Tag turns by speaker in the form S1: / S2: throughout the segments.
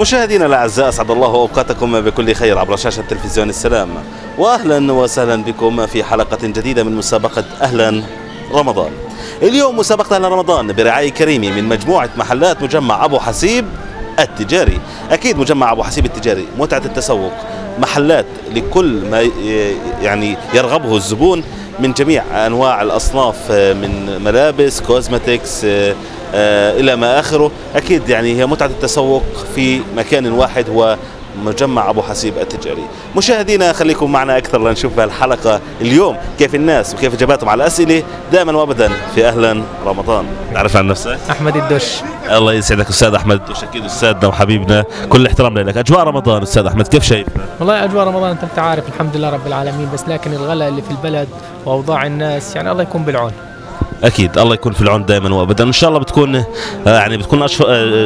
S1: مشاهدينا الاعزاء، اسعد الله اوقاتكم بكل خير عبر شاشه تلفزيون السلام، واهلا وسهلا بكم في حلقه جديده من مسابقه اهلا رمضان. اليوم مسابقه اهلا رمضان برعايه كريمه من مجموعه محلات مجمع ابو حسيب التجاري. اكيد مجمع ابو حسيب التجاري متعه التسوق، محلات لكل ما يعني يرغبه الزبون من جميع انواع الاصناف، من ملابس، كوزمتكس الى ما اخره. اكيد يعني هي متعه التسوق في مكان واحد هو مجمع ابو حسيب التجاري. مشاهدينا خليكم معنا اكثر لنشوف الحلقه اليوم كيف الناس وكيف اجاباتهم على الاسئله دائما وابدا في اهلا رمضان. تعرف عن نفسك؟
S2: احمد الدش.
S1: الله يسعدك استاذ احمد الدش، اكيد استاذنا وحبيبنا، كل الاحترام لك. اجواء رمضان استاذ احمد كيف شايف؟
S2: والله اجواء رمضان انت عارف الحمد لله رب العالمين، بس لكن الغلاء اللي في البلد واوضاع الناس يعني الله يكون بالعون.
S1: اكيد الله يكون في العون دائما وابدا. ان شاء الله بتكون يعني بتكون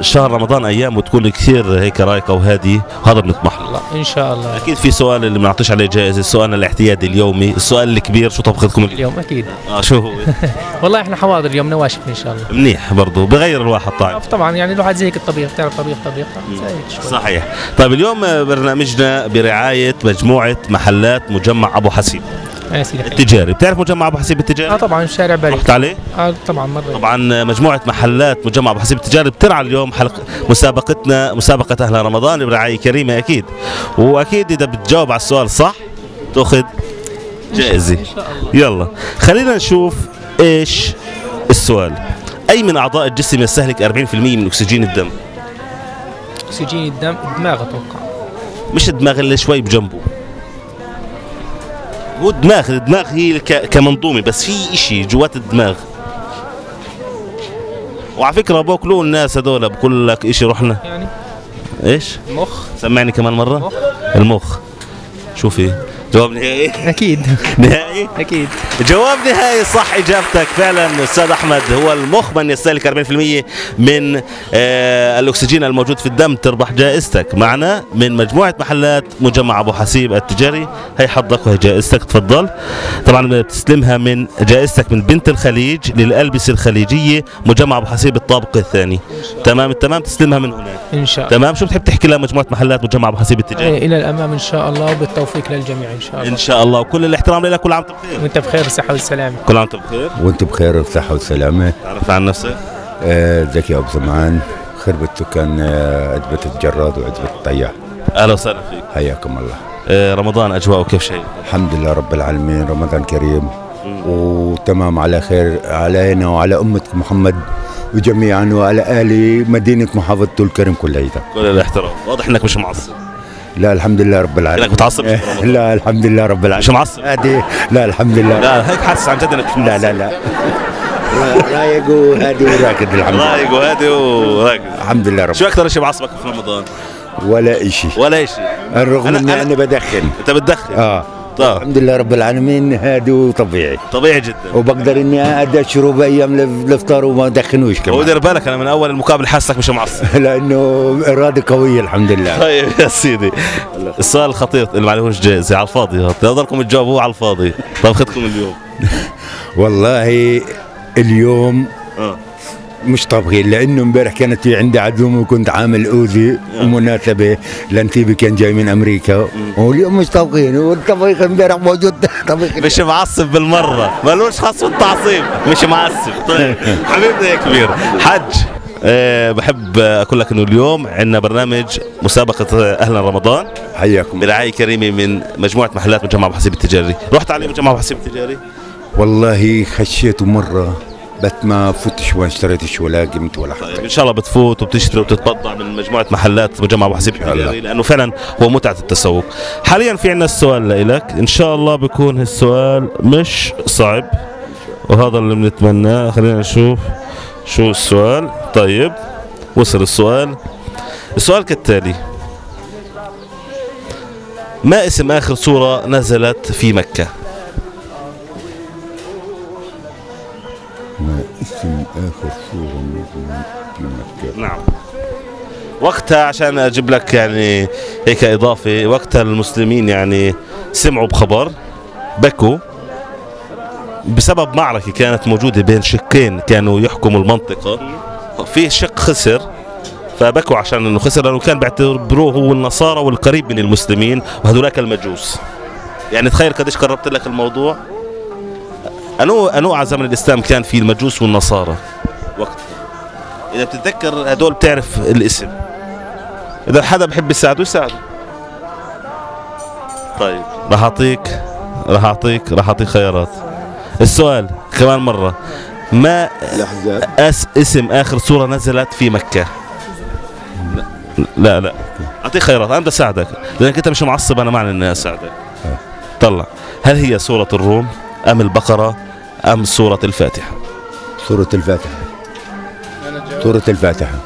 S1: شهر رمضان ايام وتكون كثير هيك رايقه وهاديه، وهذا بنطمح له
S2: ان شاء الله.
S1: اكيد في سؤال اللي بنعطيش عليه جائزه، سؤالنا الاعتيادي اليومي، السؤال الكبير، شو طبختكم
S2: اليوم؟ اكيد
S1: شو هو؟
S2: والله احنا حواضر اليوم، نواشف ان شاء الله.
S1: منيح، برضه بغير الواحد طعم
S2: طبعا، يعني الواحد زي هيك الطبيخ، تعرف طبيخ
S1: صحيح. طيب اليوم برنامجنا برعايه مجموعه محلات مجمع ابو حسيب التجاري. بتعرف مجمع ابو حسيب التجاري؟
S2: طبعا شارع بريد.
S1: رحت عليه؟
S2: طبعا مره.
S1: طبعا مجموعه محلات مجمع ابو حسيب التجاري بترعى اليوم مسابقتنا، مسابقه اهلا رمضان برعايه كريمه اكيد. واكيد اذا بتجاوب على السؤال صح تاخذ جائزه ان شاء الله. يلا خلينا نشوف ايش السؤال. اي من اعضاء الجسم يستهلك 40% من اكسجين الدم؟
S2: اكسجين الدم؟ الدماغ اتوقع.
S1: مش الدماغ اللي شوي بجنبه، هو الدماغ هي كمنظومه، بس في اشي جوات الدماغ. وعلى فكره بوكلوا الناس هذول، بقول لك اشي رحنا
S2: يعني
S1: ايش؟
S2: المخ.
S1: سمعني كمان مره. المخ. شوفي جواب نهائي؟
S2: اكيد
S1: نهائي؟
S2: اكيد
S1: جواب نهائي صح، اجابتك فعلا استاذ احمد، هو المخ من يستهلك 40% من الاكسجين الموجود في الدم. تربح جائزتك معنا من مجموعه محلات مجمع ابو حسيب التجاري. هي حظك وهي جائزتك، تفضل. طبعا بتستلمها من جائزتك من بنت الخليج للالبسه الخليجيه، مجمع ابو حسيب الطابق الثاني. تمام التمام، تستلمها من هناك
S2: ان شاء الله.
S1: تمام. شو بتحب تحكي لمجموعه محلات مجمع ابو حسيب التجاري؟
S2: الى الامام ان شاء الله، وبالتوفيق للجميع ان شاء الله.
S1: ان شاء الله، وكل الاحترام لك. كل عام وانت بخير.
S2: وانت بخير والصحه والسلامه.
S1: كل عام وانت بخير.
S3: وانت بخير والصحه والسلامه.
S1: تعرف عن نفسك؟
S3: زكي ابو زمان، خربة سكان عزبة الجراد وعزبة الطياح.
S1: اهلا وسهلا فيك،
S3: حياكم الله.
S1: رمضان اجواءه كيف شيء؟
S3: الحمد لله رب العالمين، رمضان كريم وتمام على خير علينا وعلى أمة محمد وجميعا وعلى أهل مدينة محافظة الكرم كلها.
S1: كل الاحترام. واضح انك مش معصب.
S3: لا الحمد لله رب العالمين.
S1: انك متعصب؟
S3: لا الحمد لله رب العالمين.
S1: مش معصب؟
S3: لا الحمد لله.
S1: لا هيك حاسس عن جد انك مش معصب.
S3: لا رايق وهادي وراكد الحمد لله.
S1: رايق وهادي وراكد
S3: الحمد لله رب.
S1: شو اكثر شيء معصبك في رمضان؟
S3: ولا شيء.
S1: ولا شيء.
S3: الرغم اني انا بدخن.
S1: انت بتدخن؟
S3: طيب الحمد لله رب العالمين، هادي وطبيعي.
S1: طبيعي جدا.
S3: وبقدر اني اشرب ايام الافطار وما ادخنوش كمان.
S1: ودير بالك انا من اول المقابله حاسك مش معصب.
S3: لانه اراده قويه الحمد لله.
S1: طيب يا سيدي، السؤال الخطير اللي ما عليهوش جائزه، على الفاضي، تقدركم تجاوبوه على الفاضي. طبختكم اليوم؟
S3: والله اليوم مش طابخين، لانه امبارح كانت في عندي عزومه وكنت عامل اوزي ومناسبه لنتيبي كان جاي من امريكا، واليوم مش طابخين، والطبيخ امبارح موجود طبيخ.
S1: مش معصب بالمره، مالوش خاص بالتعصيب، مش معصب. طيب حبيبنا يا كبير حج، بحب اقول لك انه اليوم عندنا برنامج مسابقه اهلا رمضان.
S3: حياكم.
S1: برعايه كريمه من مجموعه محلات مجمع ابو حسيب التجاري. رحت عليه مجمع ابو حسيب التجاري؟
S3: والله خشيته مره بس ما فتش وين اشتريتش ولا قمت ولا حاجه.
S1: طيب ان شاء الله بتفوت وبتشتري وبتتبضع من مجموعه محلات مجمع ابو حسيب التجاري، لانه فعلا هو متعه التسوق. حاليا في عندنا السؤال لك، ان شاء الله بيكون السؤال مش صعب، وهذا اللي بنتمناه. خلينا نشوف شو السؤال. طيب وصل السؤال كالتالي: ما اسم آخر سورة نزلت في مكة؟
S3: ما اسم آخر سورة نزلت في مكة؟
S1: نعم. وقتها عشان أجيب لك يعني هيك إضافة، وقتها المسلمين يعني سمعوا بخبر، بكوا بسبب معركة كانت موجودة بين شقين كانوا يحكموا المنطقة. في شق خسر فبكوا عشان انه خسر، لانه كان بيعتبروه هو النصارى والقريب من المسلمين وهذولاك المجوس. يعني تخيل قديش قربت لك الموضوع. انو زمن الاسلام كان في المجوس والنصارى وقتها. اذا بتتذكر هدول بتعرف الاسم، اذا حدا بحب يساعده يساعده. طيب راح اعطيك خيارات. السؤال كمان مره، ما اسم اخر سوره نزلت في مكه؟ لا اعطيك خيارات، انا بدي اساعدك لانك انت مش معصب، انا معنى اني اساعدك. طلع، هل هي سوره الروم ام البقره ام سوره الفاتحه؟
S3: سورة الفاتحة.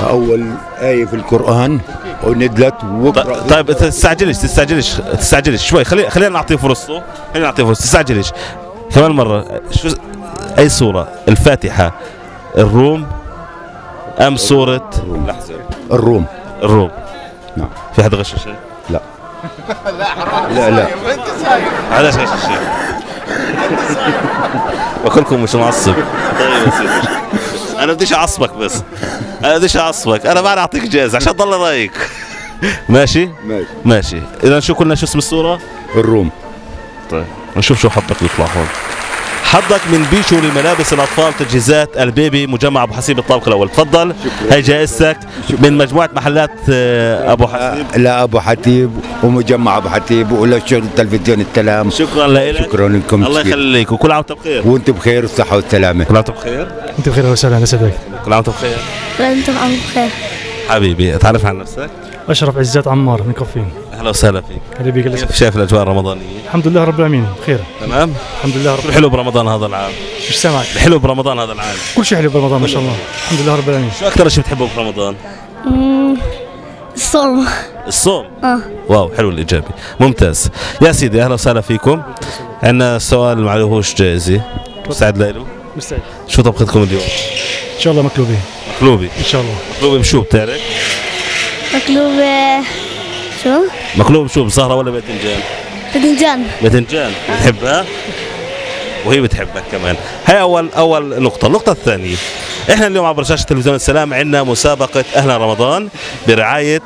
S3: أول آية في القرآن ونزلت
S1: طيب تستعجلش شوي، خلينا نعطيه فرصته، تستعجلش كمان مرة. شو أي سورة؟ الفاتحة، الروم أم سورة الأحزاب؟
S3: الروم.
S1: نعم. في حد غش شيء؟
S3: لا. لا
S1: علاش غش شيء؟ وكلكم مش معصب. طيب يا سيدي، انا بديش اعصبك، انا ما اعطيك جائزه عشان تضل رايك. ماشي. اذا شو قلنا، شو اسم الصوره؟
S3: الروم.
S1: طيب نشوف شو حظك يطلع هون. حظك من بيشو لملابس الاطفال تجهيزات البيبي مجمع ابو حسيب الطابق الاول. تفضل، هي جائزتك من مجموعه محلات ابو حسيب.
S3: لا ابو حسيب ومجمع ابو حسيب ولشرطه تلفزيون السلام.
S1: شكرا لك.
S3: شكرا لكم.
S1: الله يخليك، وكل عام وانتم بخير.
S3: وانتم بخير والصحه والسلامه.
S1: كل عام وانتم بخير.
S4: انت بخير وسهلا اسعدك.
S1: كل عام وانتم بخير.
S5: وانتم بخير.
S1: حبيبي اتعرف عن نفسك.
S4: اشرف عزات عمار من كفين.
S1: اهلا وسهلا فيك.
S4: هلا بيك.
S1: كيف شايف الاجواء الرمضانيه؟
S4: الحمد لله رب العالمين بخير.
S1: تمام؟
S4: الحمد لله رب العالمين.
S1: حلو برمضان هذا العام.
S4: مش سامعك.
S1: حلو برمضان هذا العام.
S4: كل شيء حلو برمضان ما شاء الله. الحمد لله رب العالمين.
S1: شو اكثر شيء بتحبه برمضان؟ الصوم. واو حلو الاجابه، ممتاز. يا سيدي اهلا وسهلا فيكم. عندنا سؤال ما عليهوش جائزه. مستعد له؟
S4: مستعد.
S1: شو طبختكم اليوم؟
S4: ان شاء الله مقلوبه.
S1: ان شاء الله. مقلوبه بشو بتعرف؟ مقلوبه بشو؟ بزهره ولا باذنجان؟ باذنجان. بتحبها؟ وهي بتحبك كمان. هي اول نقطه. النقطه الثانيه، احنا اليوم عبر شاشه تلفزيون السلام عندنا مسابقه اهلا رمضان برعايه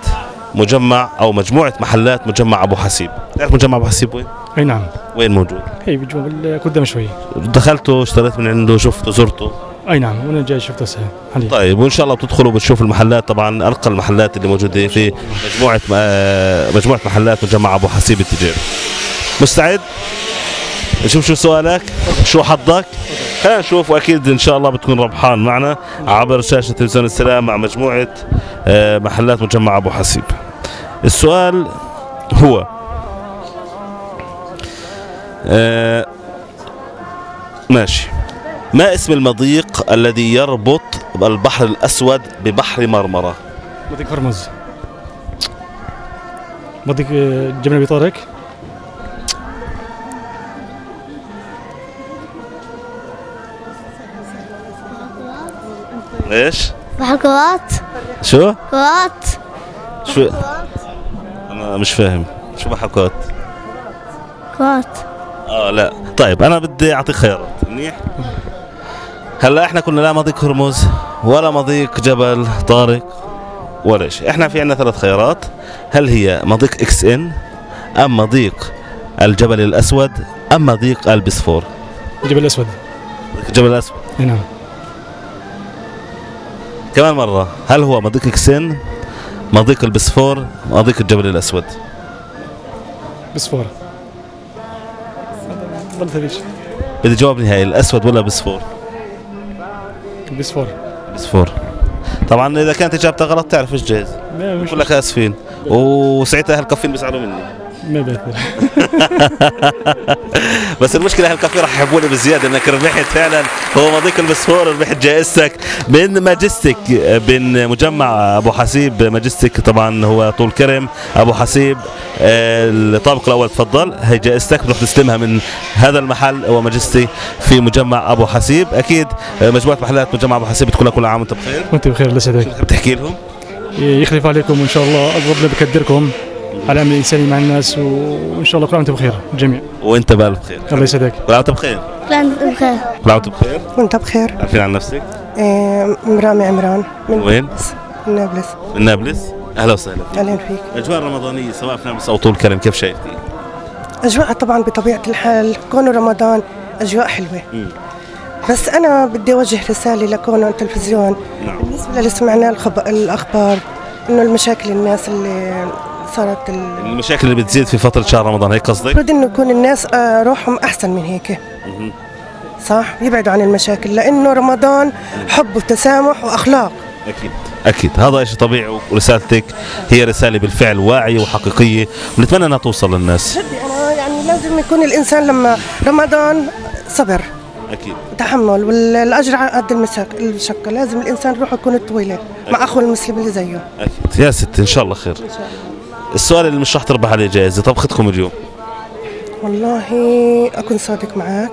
S1: مجمع او مجموعه محلات مجمع ابو حسيب. تعرف مجمع ابو حسيب وين؟
S4: اي نعم.
S1: وين موجود؟
S4: هي بجنب قدام شوي.
S1: دخلته، اشتريت من عنده، شفته، زرته؟
S4: اي نعم، وانا جاي شفته حاليا.
S1: طيب وان شاء الله بتدخلوا بتشوفوا المحلات، طبعا ارقى المحلات اللي موجوده في مجموعه محلات مجمع ابو حسيب التجاري. مستعد؟ نشوف شو سؤالك، شو حظك. خلينا نشوف، واكيد ان شاء الله بتكون ربحان معنا عبر شاشه تلفزيون السلام مع مجموعه محلات مجمع ابو حسيب. السؤال هو ماشي، ما اسم المضيق الذي يربط البحر الاسود ببحر مرمره؟
S4: مضيق هرمز. مضيق جبل ابي طارق.
S1: ايش؟
S5: بحر كوات.
S1: شو؟
S5: كوات.
S1: شو؟ انا مش فاهم، شو بحر كوات؟ لا. طيب انا بدي اعطيك خيارات. منيح؟ هلا احنا كنا لا مضيق هرمز ولا مضيق جبل طارق ولا شيء. احنا في عندنا 3 خيارات. هل هي مضيق اكس ان ام مضيق الجبل الاسود ام مضيق البسفور؟
S4: الجبل الاسود.
S1: الجبل الاسود.
S4: نعم.
S1: كمان مرة، هل هو مضيق اكسن، مضيق البسفور، مضيق الجبل الاسود؟
S4: بسفور.
S1: بدي جواب نهائي، الاسود ولا بسفور؟ بسفور. طبعا اذا كانت اجابتها غلط تعرف ايش جاهز. بقول لك اسفين، وساعتها اهل الكافيين بيزعلوا مني.
S4: ما بيقدر.
S1: بس المشكله اهل الكافيه راح يحبوني بزياده انك ربحت فعلا. هو مضيق البسفور، ربحت جائزتك من ماجستيك، بين مجمع ابو حسيب ماجستيك. طبعا هو طول كرم ابو حسيب الطابق الاول. تفضل، هي جائزتك بتروح تستلمها من هذا المحل، هو ماجستي في مجمع ابو حسيب. اكيد مجموعه محلات مجمع ابو حسيب بتكون كل عام وانت بخير.
S4: وانت بخير. الله يسعدك.
S1: شو بتحكي لهم؟
S4: يخلف عليكم وان شاء الله ربنا بقدركم على العمل الانساني مع الناس، وان شاء الله كل عام وانتم بخير الجميع.
S1: وانت بالف بخير.
S4: الله يسعدك.
S1: كل عام وانت بخير.
S5: كل عام وانتم بخير.
S1: كل عام وانت بخير.
S6: وانت بخير.
S1: عارفين عن نفسك؟
S6: مرامي عمران.
S1: من وين؟
S6: من نابلس.
S1: من نابلس؟ اهلا وسهلا.
S6: اهلا فيك.
S1: الاجواء الرمضانيه سواء في نابلس او طول كرم كيف شايفتي؟
S6: اجواء طبعا بطبيعه الحال كونه رمضان اجواء حلوه. بس انا بدي اوجه رساله لكونه التلفزيون.
S1: نعم.
S6: بالنسبه للي سمعناه الاخبار انه المشاكل الناس اللي صارت
S1: المشاكل اللي بتزيد في فتره شهر رمضان، هيك قصدك؟
S6: المفروض انه يكون الناس روحهم احسن من هيك. صح، يبعدوا عن المشاكل لانه رمضان حب وتسامح واخلاق.
S1: اكيد اكيد، هذا شيء طبيعي، ورسالتك هي رساله بالفعل واعيه وحقيقيه، ونتمنى انها توصل للناس.
S6: انا يعني لازم يكون الانسان لما رمضان صبر
S1: اكيد
S6: تحمل، والاجر على قد المشقه، لازم الانسان روحه تكون طويله مع اخوه المسلم اللي زيه.
S1: اكيد يا ست، ان شاء الله خير. السؤال اللي مش رح تربح عليه جائزه، طبختكم اليوم؟
S6: والله اكون صادق معك،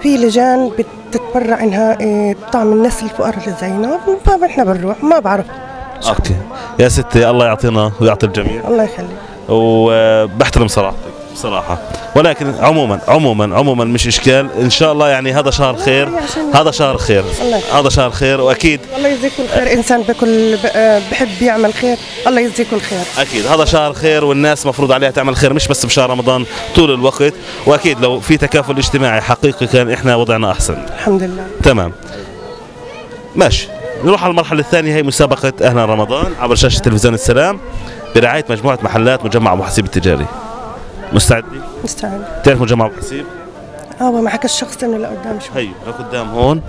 S6: في لجان بتتبرع انها طعم الناس الفقراء اللي زينا، فاحنا بنروح ما بعرف.
S1: اوكي يا ستي، الله يعطينا ويعطي الجميع.
S6: الله يخليك.
S1: وبحترم صراحتك بصراحه، ولكن عموما مش اشكال، ان شاء الله يعني هذا شهر خير، هذا شهر خير، هذا شهر خير، واكيد
S6: الله يجزيكم الخير. انسان بحب يعمل خير، الله يجزيكم الخير.
S1: اكيد هذا شهر خير، والناس مفروض عليها تعمل خير مش بس بشهر رمضان، طول الوقت، واكيد لو في تكافل اجتماعي حقيقي كان احنا وضعنا احسن.
S6: الحمد لله.
S1: تمام، ماشي. نروح على المرحله الثانيه، هي مسابقه اهلا رمضان عبر شاشه تلفزيون السلام برعايه مجموعه محلات مجمع ابو حسيب التجاري. مستعدة؟
S6: مستعد.
S1: تعرف مجمع ابو حسيب؟
S6: معك الشخص انه لقدام شوي.
S1: هيو لقدام هون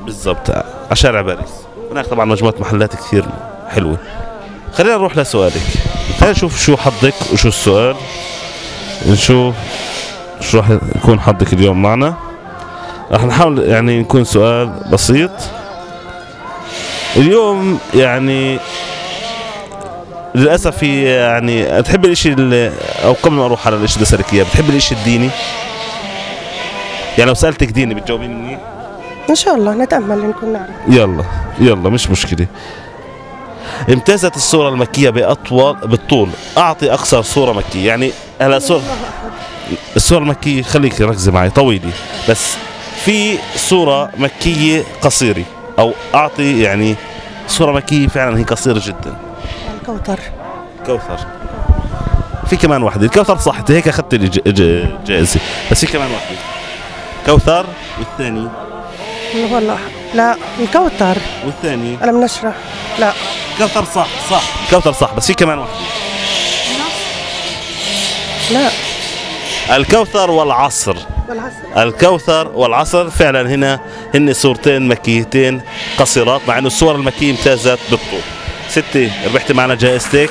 S1: بالضبط على شارع باريس، هناك طبعا مجموعة محلات كثير حلوة. خلينا نروح لسؤالك، خلينا نشوف شو حظك وشو السؤال، نشوف شو راح يكون حظك اليوم معنا. راح نحاول يعني نكون سؤال بسيط اليوم، يعني للاسف في يعني تحب الاشي او قبل ما اروح على الاشي اللي اسالك اياه، بتحب الاشي الديني؟ يعني لو سالتك ديني بتجاوبيني مني؟
S6: ان شاء الله نتامل نكون نعرف.
S1: يلا مش مشكله. امتازت السوره المكيه بالطول، اعطي اقصر سوره مكيه. يعني هلا السوره المكيه، خليك ركزي معي طويلي، بس في سوره مكيه قصيره، او اعطي يعني سوره مكيه فعلا هي قصيره جدا.
S6: الكوثر.
S1: في كمان واحدة، الكوثر صح، انت هيك اخذت لي جائزة، بس في كمان واحدة كوثر، والثاني
S6: والله لا الكوثر،
S1: والثاني
S6: ألم نشرح. لا
S1: كوثر صح كوثر صح، بس في كمان واحدة.
S6: لا
S1: الكوثر والعصر. الكوثر والعصر فعلا هن سورتين مكيتين قصيرات، مع انه السور المكية امتازت بالطول. ستي ربحتي معنا جائزتك،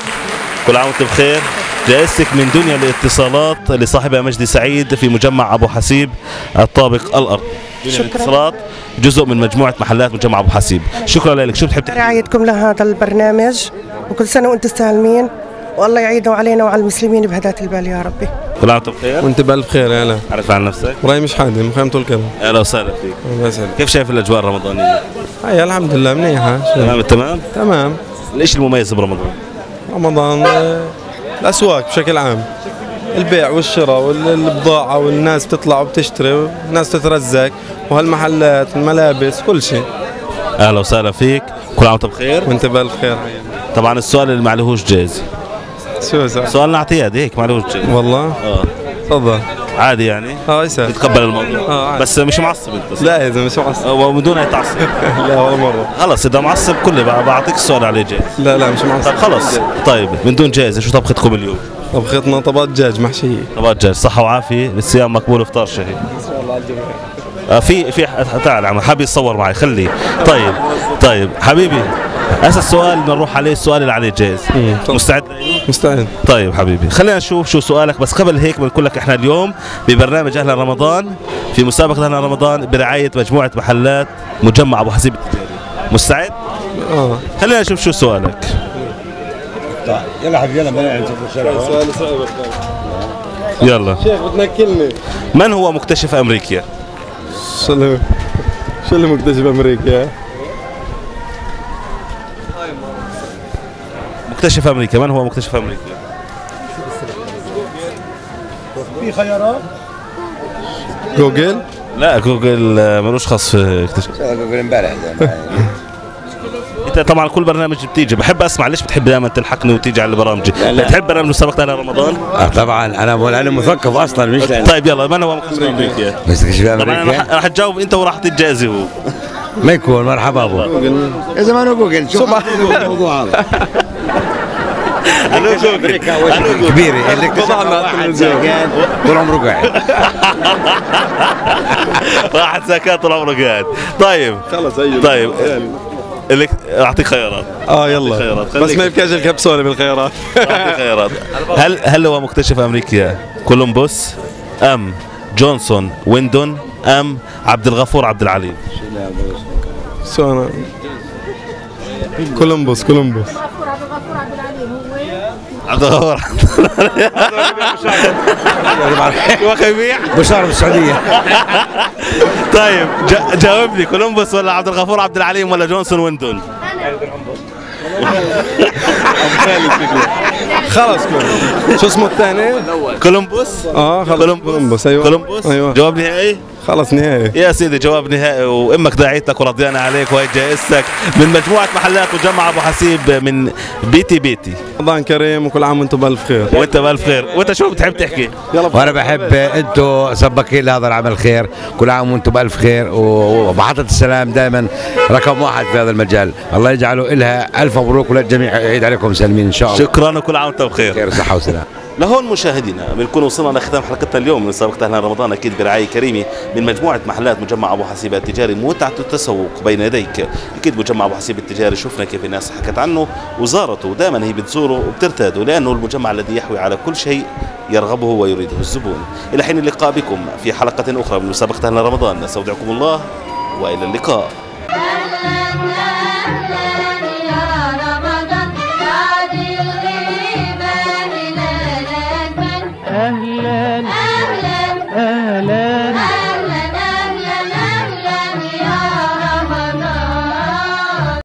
S1: كل عام وانت بخير. جائزتك من دنيا الاتصالات لصاحبها مجدي سعيد في مجمع ابو حسيب الطابق الارض. دنيا الاتصالات جزء من مجموعه محلات مجمع ابو حسيب. شكرا لك. شو بتحب
S6: رعايتكم لهذا البرنامج، وكل سنه وانتم سالمين، والله يعيده علينا وعلى المسلمين بهداة البال يا ربي.
S1: كل عام وانت بخير.
S7: وانت بألف خير. يا هلا.
S1: عرف عن نفسك؟
S7: ابراهيم شحاده من خيمة الكرم.
S1: اهلا وسهلا فيك.
S7: الله يسعدك.
S1: كيف شايف الاجواء الرمضانيه؟
S7: هاي الحمد لله منيحه. تمام.
S1: ايش المميز برمضان؟
S7: رمضان الاسواق بشكل عام، البيع والشراء والبضاعه، والناس تطلع وبتشتري، والناس تترزق، وهالمحلات الملابس كل شيء.
S1: اهلا وسهلا فيك، كل عام وانت بخير.
S7: وانت بألف خير.
S1: طبعا السؤال اللي ما عليهوش جائزه.
S7: شو
S1: سؤالنا اعتيادي هيك ما عليهوش جائزه.
S7: والله؟ تفضل.
S1: عادي يعني؟
S7: يسهل.
S1: تتقبل الموضوع؟ بس مش معصب انت؟
S7: لا اذا مش معصب.
S1: ومن دون اي تعصب.
S7: لا ولا مره.
S1: خلص اذا معصب كله بعطيك السؤال عليه جائزه.
S7: لا مش معصب.
S1: طب خلص، طيب من دون جائزه، شو طبختكم اليوم؟
S7: طبختنا طبات دجاج محشيه.
S1: طبات دجاج، صحه وعافيه، الصيام مقبول، افطار شهي.
S7: ان شاء الله على الجميع.
S1: في تعال عم حابب يتصور معي، خليه. طيب حبيبي، هسه السؤال بدنا نروح عليه، السؤال اللي عليه جائز. مستعد؟
S7: مستعد.
S1: طيب حبيبي، خلينا نشوف شو سؤالك، بس قبل هيك بنقول لك احنا اليوم ببرنامج اهلا رمضان، في مسابقة اهلا رمضان برعاية مجموعة محلات مجمع ابو حسيب التجاري. مستعد؟ خلينا نشوف شو سؤالك.
S3: يلا حبيبي يلا
S7: سؤال صعب.
S1: يلا
S7: شيخ بتنكلني.
S1: من هو مكتشف امريكا؟
S7: شو اللي مكتشف امريكا؟
S1: مكتشف امريكا، من هو مكتشف امريكا؟
S3: في خيارات؟
S7: جوجل؟
S1: لا جوجل ملوش خاص في اكتشاف.
S3: جوجل امبارح.
S1: انت طبعا كل برنامج بتيجي بحب اسمع، ليش بتحب دائما تلحقني وتيجي على البرامج؟ بتحب برنامج مسابقة اهل رمضان؟
S3: طبعا انا مثقف اصلا مش
S1: طيب يلا من هو مكتشف امريكا؟
S3: مستكشف
S1: طبعا
S3: امريكا
S1: راح تجاوب انت وراح تتجازي هو.
S3: ما يكون مرحبا ابو يا زمان جوجل شو الموضوع هذا كبيرة اللي طول عمره قاعد
S1: واحد زكاة طول عمره قاعد. طيب
S7: خلص ايوه
S1: طيب اللي اعطيك خيارات.
S7: يلا
S1: خيارات.
S7: بس ما يبكاش الكبسولة بالخيارات.
S1: اعطيك خيارات. هل هو مكتشف امريكا كولومبوس ام جونسون ويندون ام عبد الغفور عبد العليم؟
S7: شو انا كولومبوس
S1: عبد الغفور
S3: بشار بالسعودية.
S1: طيب جاوبني، كولومبوس ولا عبد الغفور عبد العليم ولا جونسون ويندون؟
S7: خلص شو اسمه الثاني؟
S1: كولومبوس.
S7: خلص كولومبوس ايوه
S1: كولومبوس.
S7: ايوه
S1: جواب نهائي؟
S7: خلص نهائي
S1: يا سيدي جواب نهائي، وامك داعيتك ورضيانه عليك، وهي جائزتك من مجموعه محلات مجمع ابو حسيب من بيتي.
S7: رمضان كريم وكل عام وانتم بالف خير.
S1: وانت بالف خير. وانت شو بتحب تحكي؟
S3: وانا بحب انتم سباقين لهذا العمل خير، كل عام وانتم بالف خير، ومحطة السلام دائما رقم واحد في هذا المجال، الله يجعله لها الف مبروك وللجميع، يعيد عليكم سالمين ان شاء الله.
S1: شكرا وكل عام وانتم بخير.
S3: خير وصحة وسلام.
S1: لهون مشاهدينا بنكون وصلنا لختام حلقتنا اليوم من مسابقة أهل رمضان، أكيد برعاية كريمة من مجموعة محلات مجمع أبو حسيب التجاري، متعة التسوق بين يديك. أكيد مجمع أبو حسيب التجاري شفنا كيف الناس حكت عنه وزارته، دائما هي بتزوره وبترتاده لأنه المجمع الذي يحوي على كل شيء يرغبه ويريده الزبون. إلى حين اللقاء بكم في حلقة أخرى من مسابقة أهل رمضان، نستودعكم الله وإلى اللقاء.